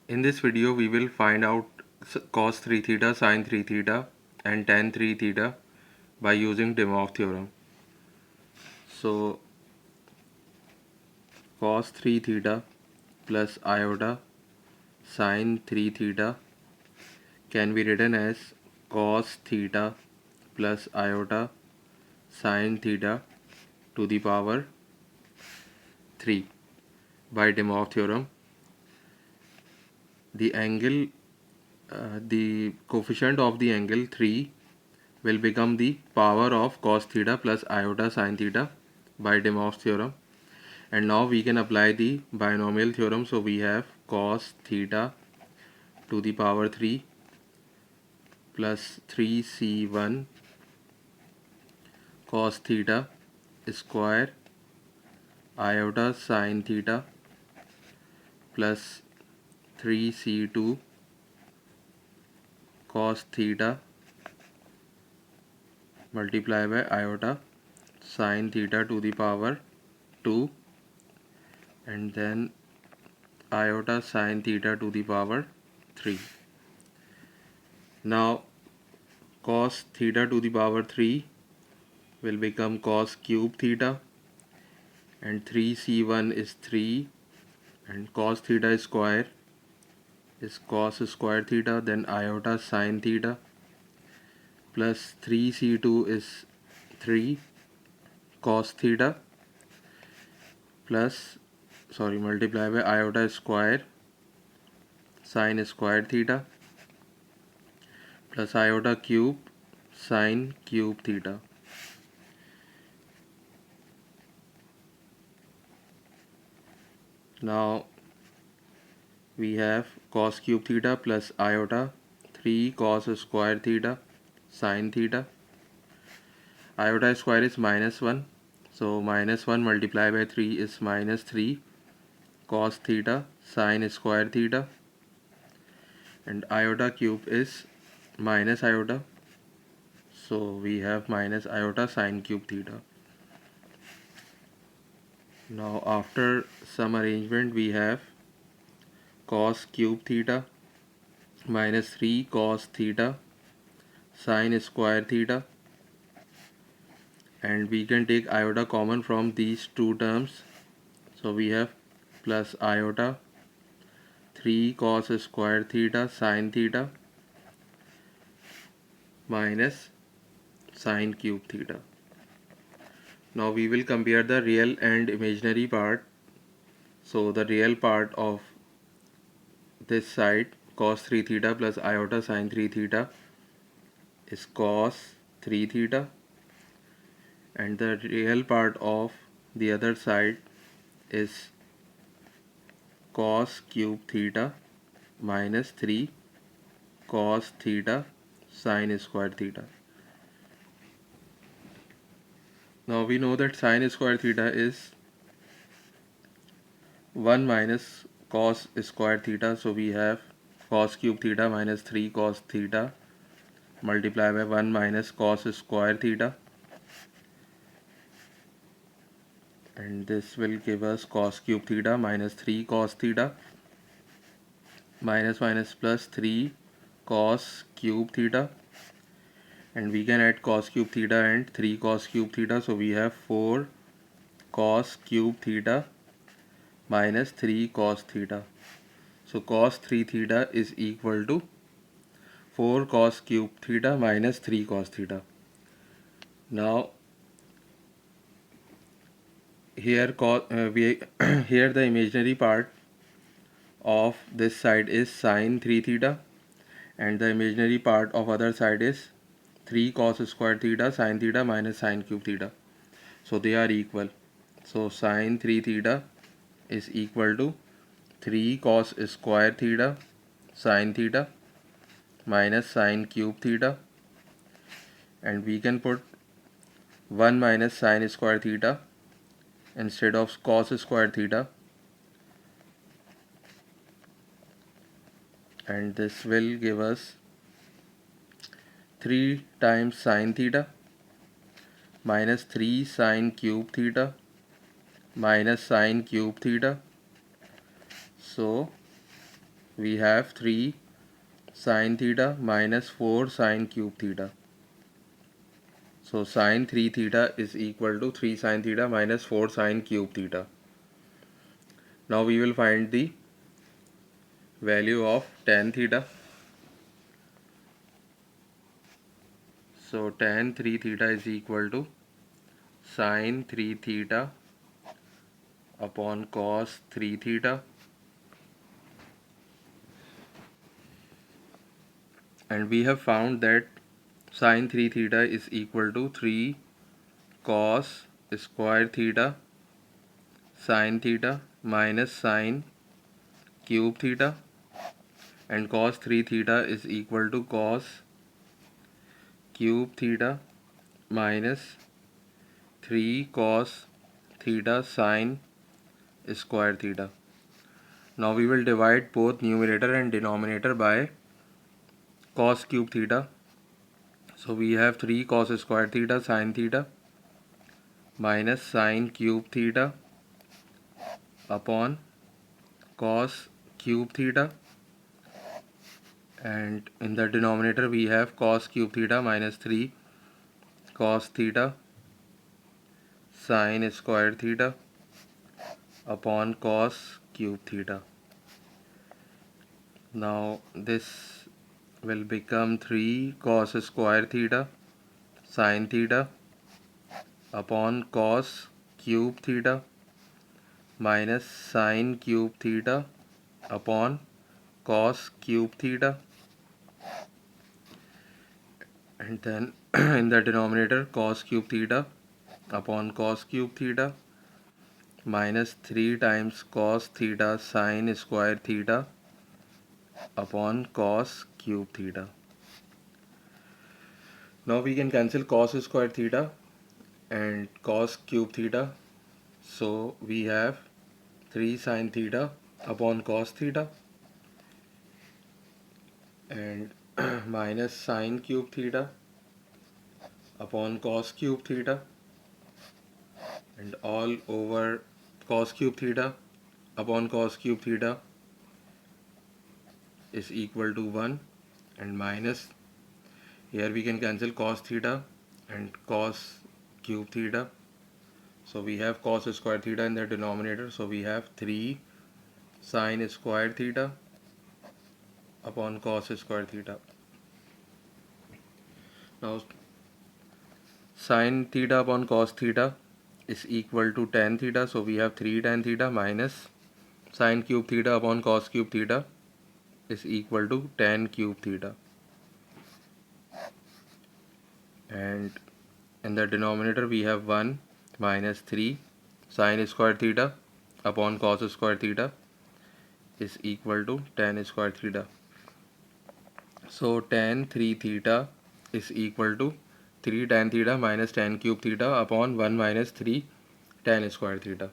In this video we will find out cos 3 theta, sin 3 theta and tan 3 theta by using De Moivre theorem. So cos 3 theta plus iota sin 3 theta can be written as cos theta plus iota sin theta to the power 3 by De Moivre theorem. The coefficient of the angle 3 will become the power of cos theta plus iota sin theta by De Moivre theorem. And now we can apply the binomial theorem. So we have cos theta to the power 3 plus 3c1 cos theta square iota sin theta plus 3c2 cos theta multiplied by iota sin theta to the power 2 and then iota sin theta to the power 3. Now cos theta to the power 3 will become cos cube theta, and 3c1 is 3, and cos theta square is cos square theta, then iota sin theta plus 3c2 is 3 cos theta plus multiply by iota square sin square theta plus iota cube sin cube theta. Now we have cos cube theta plus iota 3 cos square theta sin theta. Iota square is -1, so -1 multiplied by 3 is -3 cos theta sin square theta, and iota cube is minus iota, so we have minus iota sin cube theta. Now after some arrangement we have cos cube theta minus 3 cos theta sin square theta, and we can take iota common from these two terms, so we have plus iota 3 cos square theta sin theta minus sin cube theta. Now we will compare the real and imaginary part. So the real part of this side, cos 3 theta plus iota sin 3 theta, is cos 3 theta, and the real part of the other side is cos cube theta minus 3 cos theta sin square theta. Now we know that sin square theta is 1 minus cos square theta, so we have cos cube theta minus 3 cos theta multiplied by 1 minus cos square theta, and this will give us cos cube theta minus 3 cos theta minus minus plus 3 cos cube theta, and we can add cos cube theta and 3 cos cube theta, so we have 4 cos cube theta minus 3 cos theta. So cos 3 theta is equal to 4 cos cube theta minus 3 cos theta. Now here here the imaginary part of this side is sin 3 theta, and the imaginary part of other side is 3 cos square theta sin theta minus sin cube theta, so they are equal. So sin 3 theta is equal to 3 cos square theta sin theta minus sin cube theta, and we can put 1 minus sin square theta instead of cos square theta, and this will give us 3 times sin theta minus 3 sin cube theta minus sin cube theta. So we have 3 sine theta minus 4 sine cube theta. So sine 3 theta is equal to 3 sine theta minus 4 sine cube theta. Now we will find the value of tan theta. So tan 3 theta is equal to sine 3 theta upon cos 3 theta, and we have found that sine 3 theta is equal to 3 cos square theta sine theta minus sine cube theta, and cos 3 theta is equal to cos cube theta minus 3 cos theta sine square theta. Now we will divide both numerator and denominator by cos cube theta. So we have 3 cos square theta sine theta minus sine cube theta upon cos cube theta, and in the denominator we have cos cube theta minus 3 cos theta sine square theta upon cos cube theta. Now this will become 3 cos square theta sine theta upon cos cube theta minus sine cube theta upon cos cube theta, and then in the denominator cos cube theta upon cos cube theta minus 3 times cos theta sine square theta upon cos cube theta. Now we can cancel cos square theta and cos cube theta, so we have 3 sine theta upon cos theta and minus sine cube theta upon cos cube theta, and all over cos cube theta upon cos cube theta is equal to 1, and minus, here we can cancel cos theta and cos cube theta, so we have cos square theta in the denominator, so we have 3 sine square theta upon cos square theta. Now sine theta upon cos theta is equal to tan theta, so we have 3 tan theta minus sine cube theta upon cos cube theta is equal to tan cube theta, and in the denominator we have 1 minus 3 sine square theta upon cos square theta is equal to tan square theta. So tan 3 theta is equal to 3 tan theta minus tan cube theta upon 1 minus 3 tan square theta.